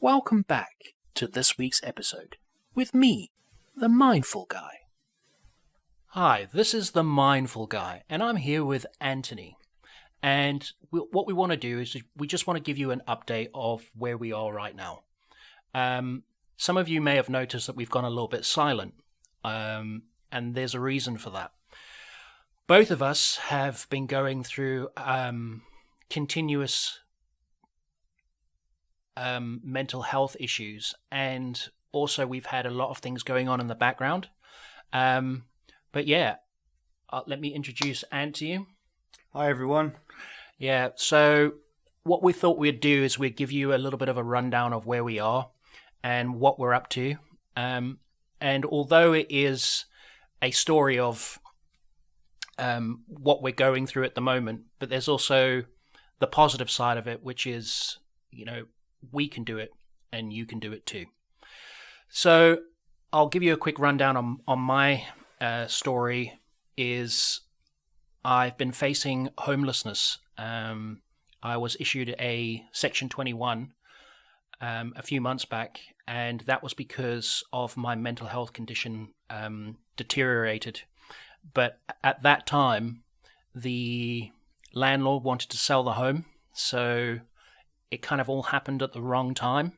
Welcome back to this week's episode with me, the Mindful Guy. Hi, this is the Mindful Guy, and I'm here with Anthony. And what we want to do is we just want to give you an update of where we are right now. Some of you may have noticed that we've gone a little bit silent, and there's a reason for that. Both of us have been going through continuous mental health issues, and also we've had a lot of things going on in the background. But yeah, let me introduce Ant to you. Hi, everyone. Yeah, so what we thought we'd do is we'd give you a little bit of a rundown of where we are and what we're up to. And although it is a story of what we're going through at the moment, but there's also the positive side of it, which is, we can do it and you can do it too. So I'll give you a quick rundown on my story. Is I've been facing homelessness. I was issued a Section 21 a few months back, and that was because of my mental health condition deteriorated. But at that time, the landlord wanted to sell the home, so it kind of all happened at the wrong time.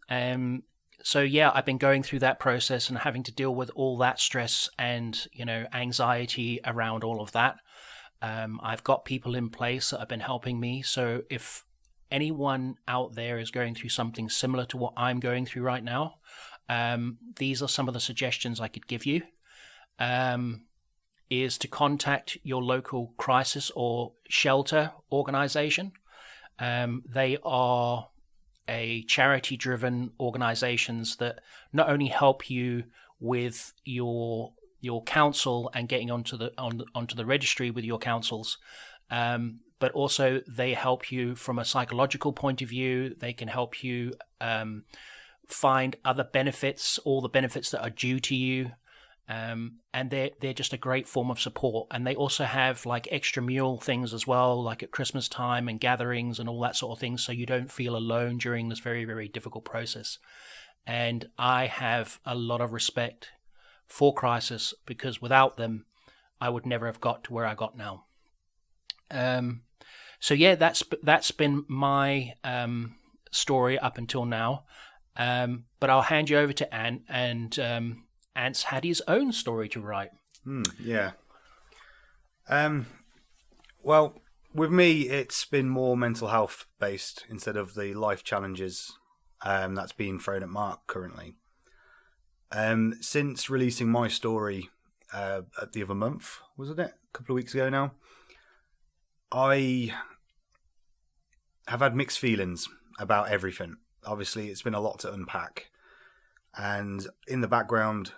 So yeah, I've been going through that process and having to deal with all that stress and, anxiety around all of that. I've got people in place that have been helping me. So if anyone out there is going through something similar to what I'm going through right now, these are some of the suggestions I could give you. Is to contact your local crisis or shelter organization. They are a charity-driven organizations that not only help you with your council and getting onto the registry with your councils, but also they help you from a psychological point of view. They can help you find other benefits, all the benefits that are due to you. And they're just a great form of support. And they also have like extramural things as well, like at Christmas time and gatherings and all that sort of thing, so you don't feel alone during this very, very difficult process. And I have a lot of respect for Crisis, because without them, I would never have got to where I got now. So yeah, that's been my story up until now. But I'll hand you over to Ant, and Ant's had his own story to write. Yeah. Well, with me, it's been more mental health based instead of the life challenges that's being thrown at Mark currently. Since releasing my story the other month, wasn't it? A couple of weeks ago now, I have had mixed feelings about everything. Obviously, it's been a lot to unpack. And in the background,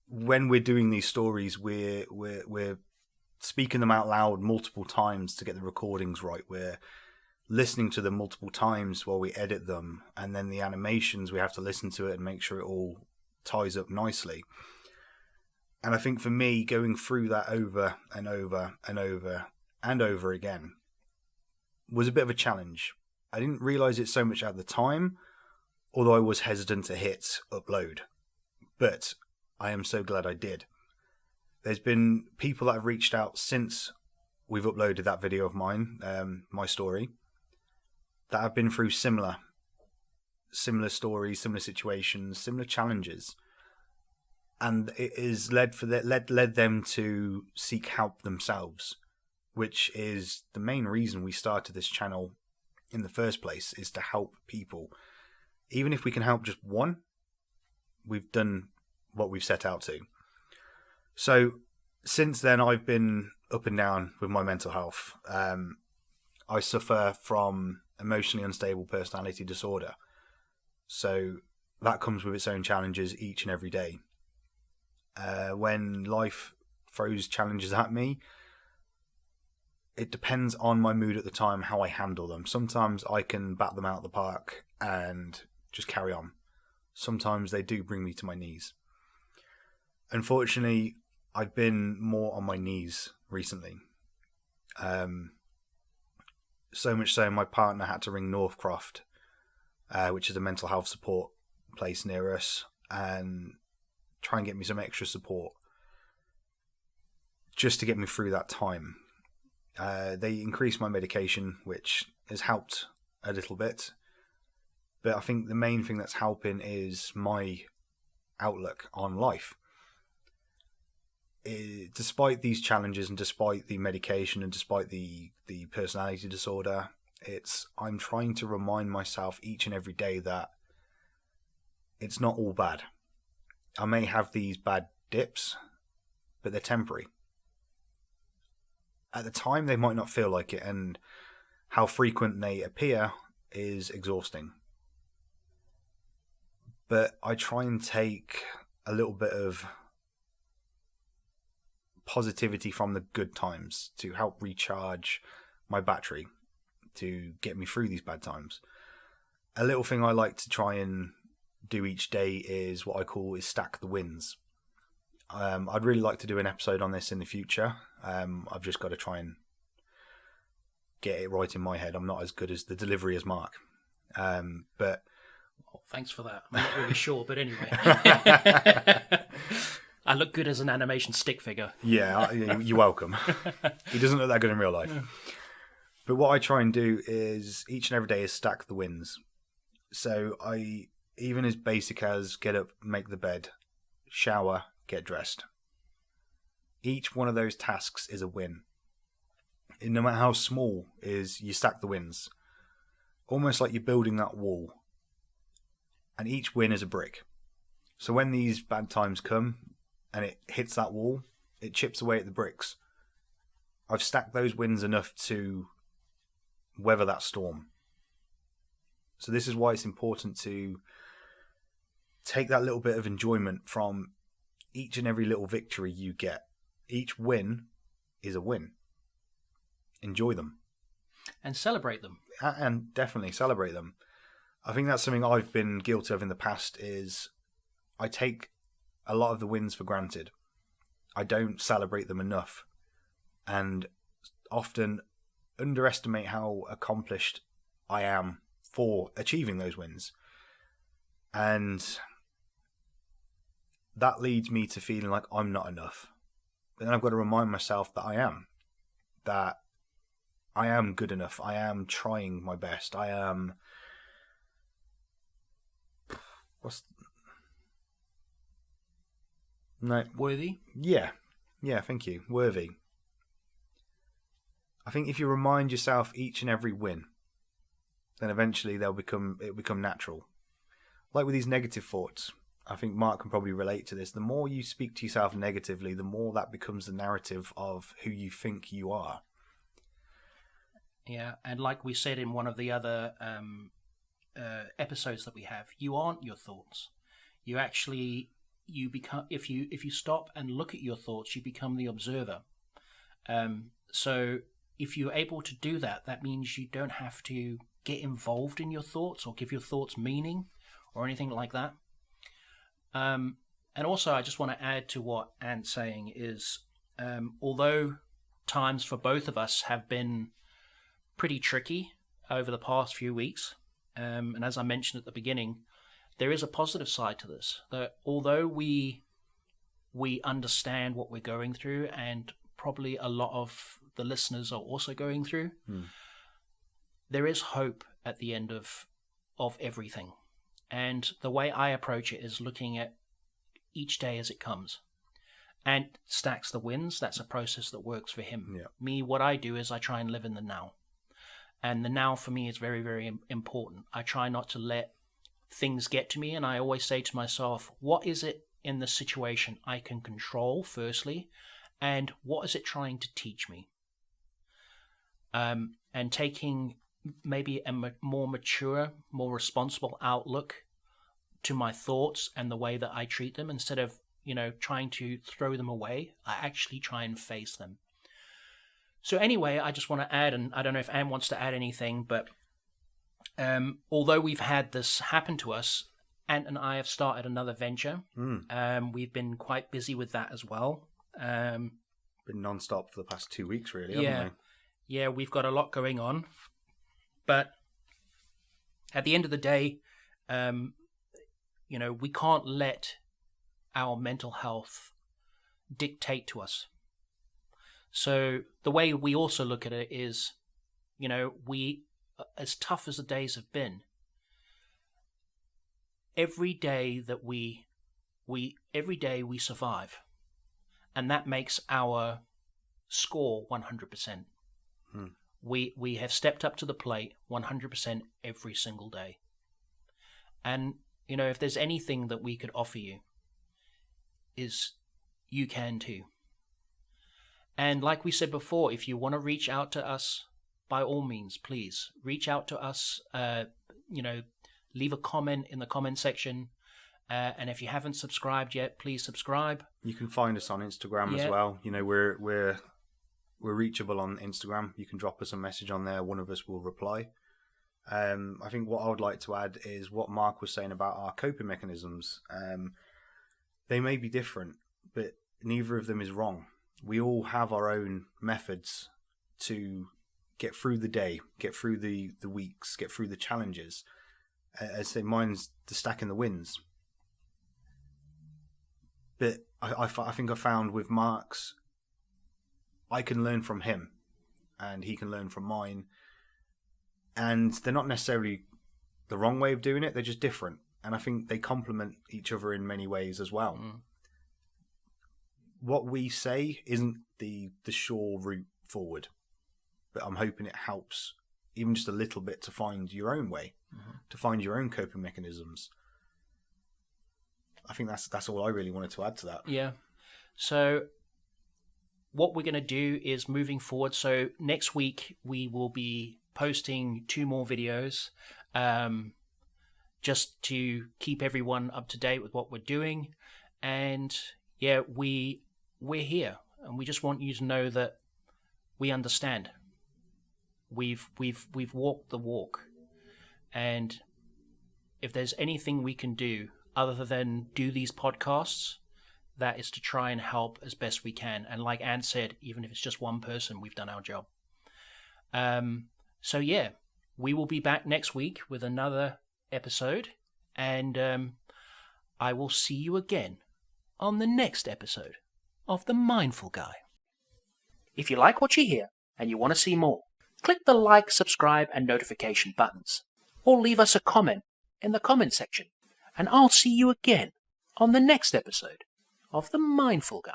when we're doing these stories, we're speaking them out loud multiple times to get the recordings right. We're listening to them multiple times while we edit them, and then the animations, we have to listen to it and make sure it all ties up nicely. And I think for me, going through that over and over and over and over again was a bit of a challenge. I didn't realize it so much at the time, although I was hesitant to hit upload. But I am so glad I did. There's been people that have reached out since we've uploaded that video of mine, my story, that have been through similar stories, similar situations, similar challenges. And it has led them to seek help themselves, which is the main reason we started this channel in the first place, is to help people. Even if we can help just one, we've done what we've set out to. So since then, I've been up and down with my mental health. I suffer from emotionally unstable personality disorder. So that comes with its own challenges each and every day. When life throws challenges at me, it depends on my mood at the time, how I handle them. Sometimes I can bat them out of the park and just carry on. Sometimes they do bring me to my knees. Unfortunately, I've been more on my knees recently. So much so, my partner had to ring Northcroft, which is a mental health support place near us, and try and get me some extra support just to get me through that time. They increased my medication, which has helped a little bit. But I think the main thing that's helping is my outlook on life. Despite these challenges and despite the medication and despite the personality disorder, I'm trying to remind myself each and every day that it's not all bad. I may have these bad dips, but they're temporary. At the time, they might not feel like it, and how frequent they appear is exhausting. But I try and take a little bit of positivity from the good times to help recharge my battery to get me through these bad times. A little thing I like to try and do each day is what I call stack the wins. I'd really like to do an episode on this in the future. I've just got to try and get it right in my head. I'm not as good as the delivery as Mark. But well, thanks for that. I'm not really sure, but anyway. I look good as an animation stick figure. Yeah, you're welcome. He doesn't look that good in real life. But what I try and do is each and every day is stack the wins. So I, even as basic as get up, make the bed, shower, get dressed. Each one of those tasks is a win. And no matter how small, is you stack the wins. Almost like you're building that wall. And each win is a brick. So when these bad times come and it hits that wall, it chips away at the bricks. I've stacked those wins enough to weather that storm. So this is why it's important to take that little bit of enjoyment from each and every little victory you get. Each win is a win. Enjoy them. And celebrate them. And definitely celebrate them. I think that's something I've been guilty of in the past is I take a lot of the wins for granted. I don't celebrate them enough. And often underestimate how accomplished I am for achieving those wins. And that leads me to feeling like I'm not enough. But then I've got to remind myself that I am. That I am good enough. I am trying my best. I am... Worthy? Yeah, thank you. Worthy. I think if you remind yourself each and every win, then eventually it'll become natural. Like with these negative thoughts, I think Mark can probably relate to this. The more you speak to yourself negatively, the more that becomes the narrative of who you think you are. Yeah, and like we said in one of the other episodes that we have, you aren't your thoughts. You become, if you stop and look at your thoughts, you become the observer. So if you're able to do that, that means you don't have to get involved in your thoughts or give your thoughts meaning or anything like that. And also, I just want to add to what Ant's saying is, although times for both of us have been pretty tricky over the past few weeks, and as I mentioned at the beginning, there is a positive side to this. That although we understand what we're going through, and probably a lot of the listeners are also going through, there is hope at the end of everything. And the way I approach it is looking at each day as it comes. And stacks the wins. That's a process that works for him. Yeah. Me, what I do is I try and live in the now. And the now for me is very, very important. I try not to let things get to me. And I always say to myself, what is it in the situation I can control, firstly? And what is it trying to teach me? And taking maybe a more mature, more responsible outlook to my thoughts and the way that I treat them, instead of, trying to throw them away, I actually try and face them. So anyway, I just want to add, and I don't know if Anne wants to add anything, but although we've had this happen to us, Ant and I have started another venture. We've been quite busy with that as well. Been non-stop for the past 2 weeks, really, haven't we? Yeah, we've got a lot going on. But at the end of the day, we can't let our mental health dictate to us. So the way we also look at it is, we, as tough as the days have been, every day we survive, and that makes our score 100%. We have stepped up to the plate 100% every single day. And, if there's anything that we could offer you, is you can too. And like we said before, if you want to reach out to us, by all means, please reach out to us. Leave a comment in the comment section. And if you haven't subscribed yet, please subscribe. You can find us on Instagram as well. We're reachable on Instagram. You can drop us a message on there. One of us will reply. I think what I would like to add is what Mark was saying about our coping mechanisms. They may be different, but neither of them is wrong. We all have our own methods to get through the day, get through the weeks, get through the challenges. As I say, mine's the stacking the wins. But I think I found with Mark's, I can learn from him and he can learn from mine. And they're not necessarily the wrong way of doing it, they're just different. And I think they complement each other in many ways as well. What we say isn't the sure route forward, but I'm hoping it helps even just a little bit to find your own way, to find your own coping mechanisms. I think that's all I really wanted to add to that. Yeah. So what we're going to do is moving forward. So next week we will be posting 2 more videos, just to keep everyone up to date with what we're doing. And yeah, we're here, and we just want you to know that we understand. We've walked the walk, and if there's anything we can do other than do these podcasts, that is to try and help as best we can. And like Anne said, even if it's just one person, we've done our job. So yeah, we will be back next week with another episode, and I will see you again on the next episode of The Mindful Guy. If you like what you hear and you want to see more, click the like, subscribe, and notification buttons, or leave us a comment in the comment section, and I'll see you again on the next episode of The Mindful Guy.